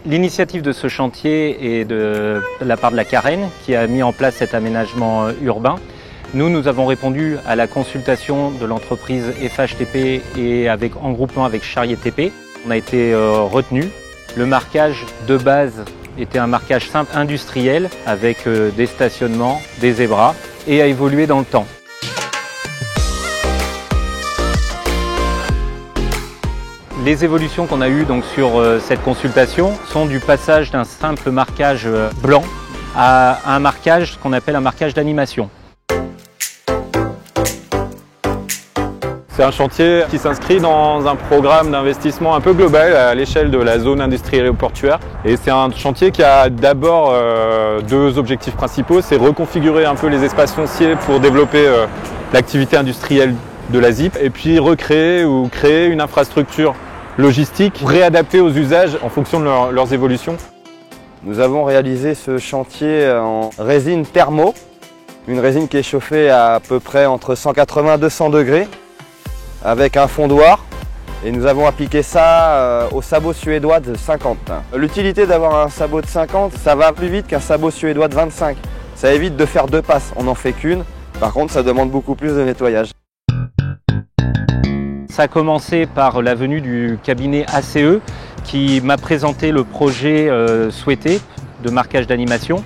L'initiative de ce chantier est de la part de la Carène qui a mis en place cet aménagement urbain. Nous avons répondu à la consultation de l'entreprise FHTP et en groupement avec Charrier TP. On a été retenus. Le marquage de base était un marquage simple industriel avec des stationnements, des zébras et a évolué dans le temps. Les évolutions qu'on a eues donc, sur cette consultation sont du passage d'un simple marquage blanc à un marquage qu'on appelle un marquage d'animation. C'est un chantier qui s'inscrit dans un programme d'investissement un peu global à l'échelle de la zone industrielle et portuaire. Et c'est un chantier qui a d'abord deux objectifs principaux, c'est reconfigurer un peu les espaces fonciers pour développer l'activité industrielle de la ZIP et puis recréer ou créer une infrastructure logistique réadaptée aux usages en fonction de leurs évolutions. Nous avons réalisé ce chantier en résine thermo, une résine qui est chauffée à peu près entre 180 et 200 degrés. Avec un fondoir et nous avons appliqué ça au sabot suédois de 50. L'utilité d'avoir un sabot de 50, ça va plus vite qu'un sabot suédois de 25. Ça évite de faire deux passes, on n'en fait qu'une. Par contre, ça demande beaucoup plus de nettoyage. Ça a commencé par la venue du cabinet ACE qui m'a présenté le projet souhaité de marquage d'animation.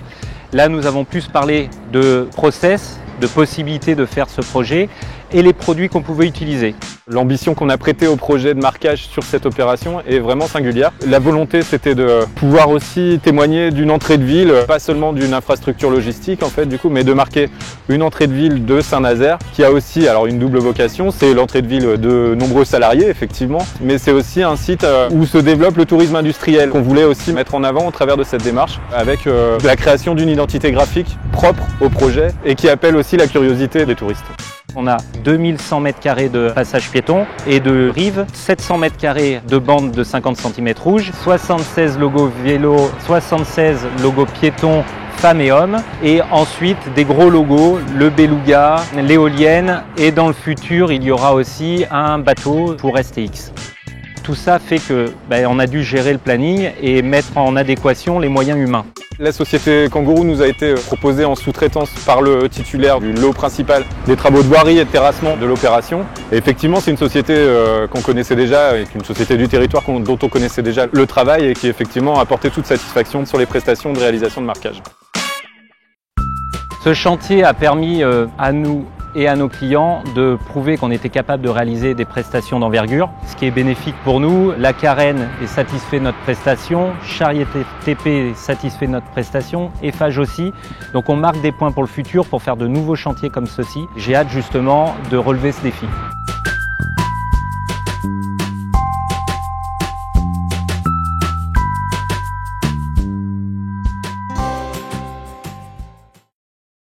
Là, nous avons plus parlé de process, de possibilités de faire ce projet et les produits qu'on pouvait utiliser. L'ambition qu'on a prêtée au projet de marquage sur cette opération est vraiment singulière. La volonté, c'était de pouvoir aussi témoigner d'une entrée de ville, pas seulement d'une infrastructure logistique en fait du coup, mais de marquer une entrée de ville de Saint-Nazaire qui a aussi alors une double vocation, c'est l'entrée de ville de nombreux salariés effectivement, mais c'est aussi un site où se développe le tourisme industriel qu'on voulait aussi mettre en avant au travers de cette démarche avec la création d'une identité graphique propre au projet et qui appelle aussi la curiosité des touristes. On a 2100 m² de passage piéton et de rive, 700 m² de bande de 50 cm rouge, 76 logos vélo, 76 logos piétons femmes et hommes et ensuite des gros logos, le beluga, l'éolienne et dans le futur il y aura aussi un bateau pour STX. Tout ça fait qu'on a dû gérer le planning et mettre en adéquation les moyens humains. La société Kangourou nous a été proposée en sous-traitance par le titulaire du lot principal des travaux de voirie et de terrassement de l'opération. Et effectivement, c'est une société qu'on connaissait déjà, et une société du territoire dont on connaissait déjà le travail et qui effectivement a apporté toute satisfaction sur les prestations de réalisation de marquage. Ce chantier a permis à nous et à nos clients de prouver qu'on était capable de réaliser des prestations d'envergure, ce qui est bénéfique pour nous. La Carène est satisfait de notre prestation, Charrier TP est satisfait de notre prestation, Eiffage aussi. Donc on marque des points pour le futur pour faire de nouveaux chantiers comme ceux-ci. J'ai hâte justement de relever ce défi.